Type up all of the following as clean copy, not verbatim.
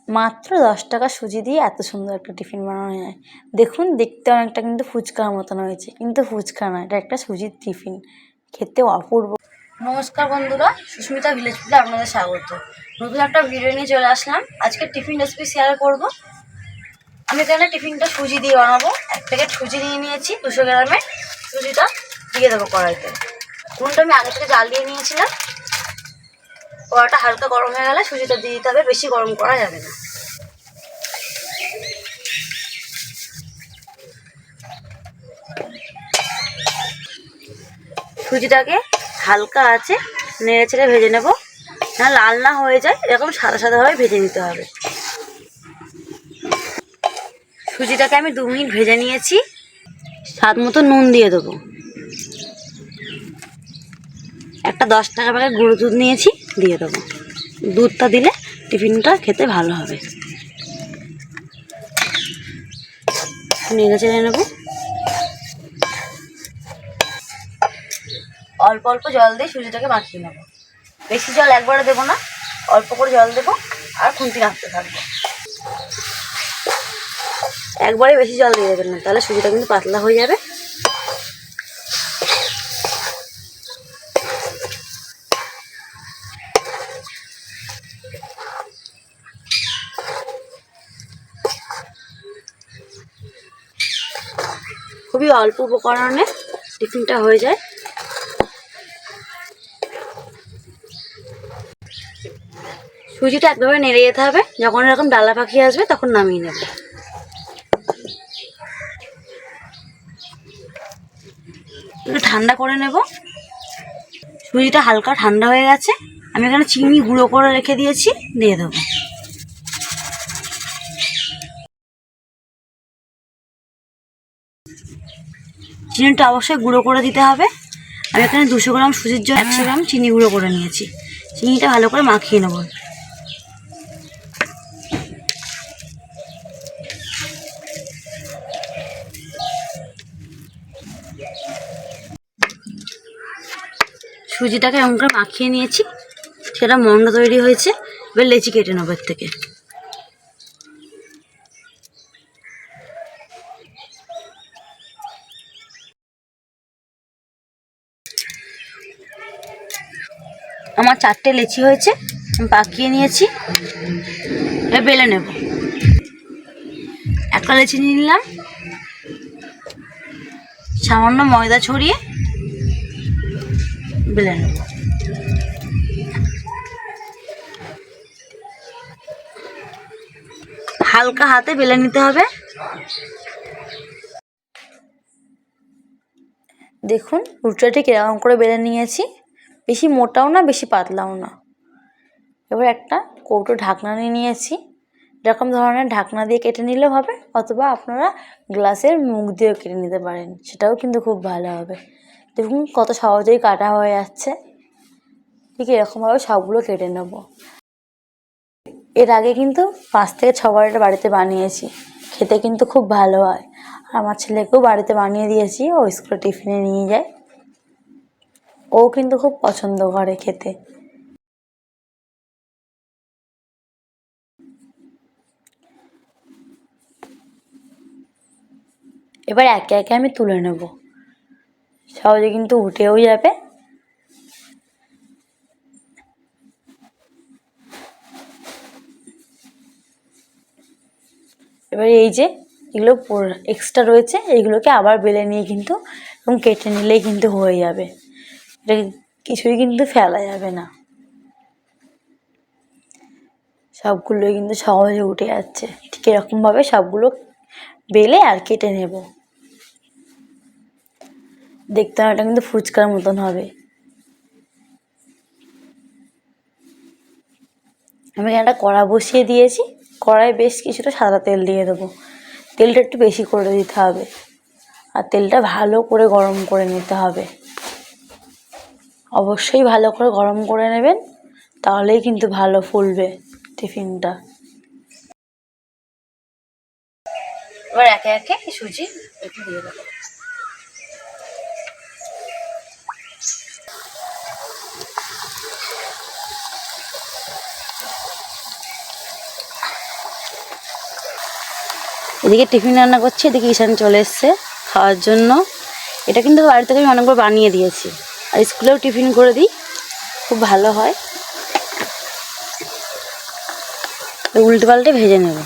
মাত্র 10 টাকা সুজি দিয়ে এত সুন্দর একটা টিফিন বানানো যায়। দেখুন দেখতে অনেকটা কিন্তু ফুচকার মতন হয়েছে, কিন্তু ফুচকা না, এটা একটা সুজির টিফিন, খেতে অপূর্ব। নমস্কার বন্ধুরা, সুস্মিতা ভিলেজ ফুডে আপনাদের স্বাগত। নতুন একটা ভিডিও নিয়ে চলে আসলাম। আজকে টিফিন রেসিপি শেয়ার করব। আমি এখানে টিফিনটা সুজি দিয়ে বানাবো। 1 প্যাকেট সুজি নিয়ে নিয়েছি, 200 গ্রামের। সুজিটা দিয়ে দেবো কড়াইতে। নুনটা আমি আগে থেকে জাল দিয়ে নিয়েছিলাম। কড়াটা হালকা গরম হয়ে গেলে সুজিটা দিয়ে দিতে হবে, বেশি গরম করা যাবে না। সুজিটাকে হালকা আছে নেড়ে চেড়ে ভেজে নেব, না লাল না হয়ে যায়, এরকম সাদা সাদাভাবে ভেজে নিতে হবে। সুজিটাকে আমি 2 মিনিট ভেজে নিয়েছি। স্বাদ মতো নুন দিয়ে দেবো। একটা 10 টাকা প্যাকেট গুঁড়ো দুধ নিয়েছি, দিয়ে দেবো। দুধটা দিলে টিফিনটা খেতে ভালো হবে। নেড়ে চেড়ে নেব। অল্প অল্প জল দিয়ে সুজিটাকে মাখিয়ে নেব। বেশি জল একবারে দেবো না, অল্প করে জল দেবো আর খুন্তি রাখতে থাকবো। একবারে বেশি জল দিয়ে দেবেন না, তাহলে সুজিটা কিন্তু পাতলা হয়ে যাবে। খুবই অল্প উপকরণে টিফিনটা হয়ে যায়। সুজিটা একভাবে নেড়ে যেতে হবে, যখন এরকম ডালা পাখি আসবে তখন নামিয়ে নেব। একটু ঠান্ডা করে নেব। সুজিটা হালকা ঠান্ডা হয়ে গেছে। আমি এখানে চিনি গুঁড়ো করে রেখে দিয়েছি, দিয়ে দেবো। চিনিটা অবশ্যই গুঁড়ো করে দিতে হবে। আমি এখানে 200 গ্রাম সুজির জন্য 100 গ্রাম চিনি গুঁড়ো করে নিয়েছি। চিনিটা ভালো করে মাখিয়ে নেব। সুজিটাকে এমন করে মাখিয়ে নিয়েছি, সেটা মন্ড তৈরি হয়েছে। এবার লেচি কেটে নেবো এর থেকে। আমার 4টে লেচি হয়েছে, আমি পাকিয়ে নিয়েছি। এবার বেলে নেব। একটা লেচি নিয়ে নিলাম, সামান্য ময়দা ছড়িয়ে বেলে নেব। হালকা হাতে বেলে নিতে হবে। দেখুন রুটিটা কিরকম করে বেলে নিয়েছি, বেশি মোটাও না বেশি পাতলাও না। এবার একটা কৌটো ঢাকনা নিয়ে নিয়েছি। এরকম ধরনের ঢাকনা দিয়ে কেটে নিলেও হবে, অথবা আপনারা গ্লাসের মুখ দিয়েও কেটে নিতে পারেন, সেটাও কিন্তু খুব ভালো হবে। দেখুন কত সহজেই কাটা হয়ে যাচ্ছে। ঠিক এরকমভাবে সবগুলো কেটে নেব। এর আগে কিন্তু 5 থেকে 6 বার এটা বাড়িতে বানিয়েছি, খেতে কিন্তু খুব ভালো হয়। আর আমার ছেলেকেও বাড়িতে বানিয়ে দিয়েছি, ও স্কুলে টিফিনে নিয়ে যায়, ও কিন্তু খুব পছন্দ করে খেতে। এবার একে একে আমি তুলে নেব, সহজে কিন্তু উঠেও যাবে। এবার এই যে এগুলো এক্সট্রা রয়েছে, এইগুলোকে আবার বেলে নিয়ে কিন্তু এবং কেটে নিলেই কিন্তু হয়ে যাবে। এটা কিছুই কিন্তু ফেলা যাবে না, সবগুলোই কিন্তু সহজে উঠে যাচ্ছে। ঠিক এরকমভাবে সবগুলো বেলে আর কেটে নেব। দেখতে এটা কিন্তু ফুচকার মতন হবে। আমি একটা কড়া বসিয়ে দিয়েছি, কড়াই বেশ কিছুটা সাদা তেল দিয়ে দেবো। তেলটা একটু বেশি করে দিতে হবে, আর তেলটা ভালো করে গরম করে নিতে হবে। অবশ্যই ভালো করে গরম করে নেবেন, তাহলেই কিন্তু ভালো ফুলবে টিফিনটা। এবার একে একে সুজি একটু দিয়ে দেবো। এদিকে টিফিন রান্না করছি, এদিকে ঈশান চলে এসছে খাওয়ার জন্য। এটা কিন্তু বাড়ি থেকে আমি অনেকবার বানিয়ে দিয়েছি, আর স্কুলেও টিফিন করে দিই, খুব ভালো হয়। উল্টে পাল্টে ভেজে নেব।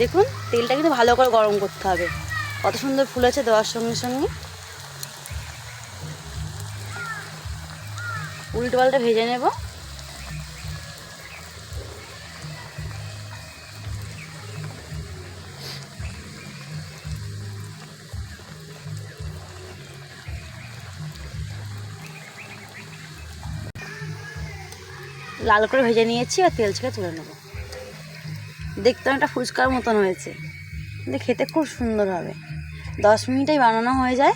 দেখুন তেলটা কিন্তু ভালো করে গরম করতে হবে। কত সুন্দর ফুলেছে দেওয়ার সঙ্গে সঙ্গে। উল্টে পাল্টে ভেজে নেব। লাল করে ভেজে নিয়েছি, আর তেল ছেঁকে তুলে নেব। দেখতে একটা ফুচকার মতন হয়েছে, কিন্তু খেতে খুব সুন্দর হবে। 10 মিনিটেই বানানো হয়ে যায়।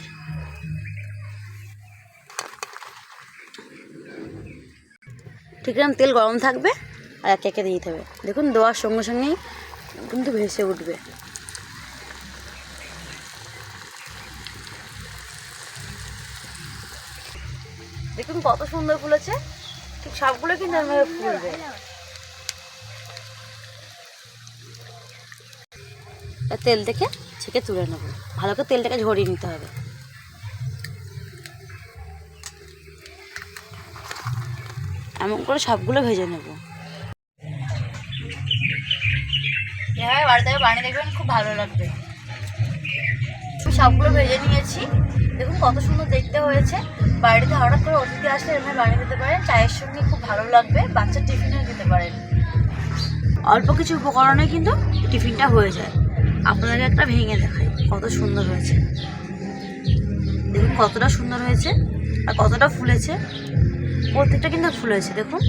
ঠিক এরকম তেল গরম থাকবে, আর একে একে দিয়ে দিতে হবে। দেখুন দেওয়ার সঙ্গে সঙ্গেই কিন্তু ভেসে উঠবে। দেখুন কত সুন্দর ফুলেছে, ঠিক সবগুলো কিন্তু এভাবে ফুলবে। তেল থেকে ছেঁকে তুলে নেব, ভালো করে তেলটাকে ঝরিয়ে নিতে হবে। এমন করে সবগুলো ভেজে নেব। এভাবে বাড়িতে বানিয়ে দেখবেন, খুব ভালো লাগবে। সবগুলো ভেজে নিয়েছি, দেখুন কত সুন্দর দেখতে হয়েছে। বাড়িতে হঠাৎ করে অতিথি আসলে এভাবে বানিয়ে দিতে পারেন, চায়ের সঙ্গে খুব ভালো লাগবে। বাচ্চার টিফিনেও দিতে পারেন। অল্প কিছু উপকরণে কিন্তু টিফিনটা হয়ে যায়। আপনাদের একটা ভেঙে দেখাই, কত সুন্দর হয়েছে। দেখুন কতটা সুন্দর হয়েছে, আর কতটা ফুলেছে। প্রত্যেকটা কিন্তু ফুলেছে দেখুন।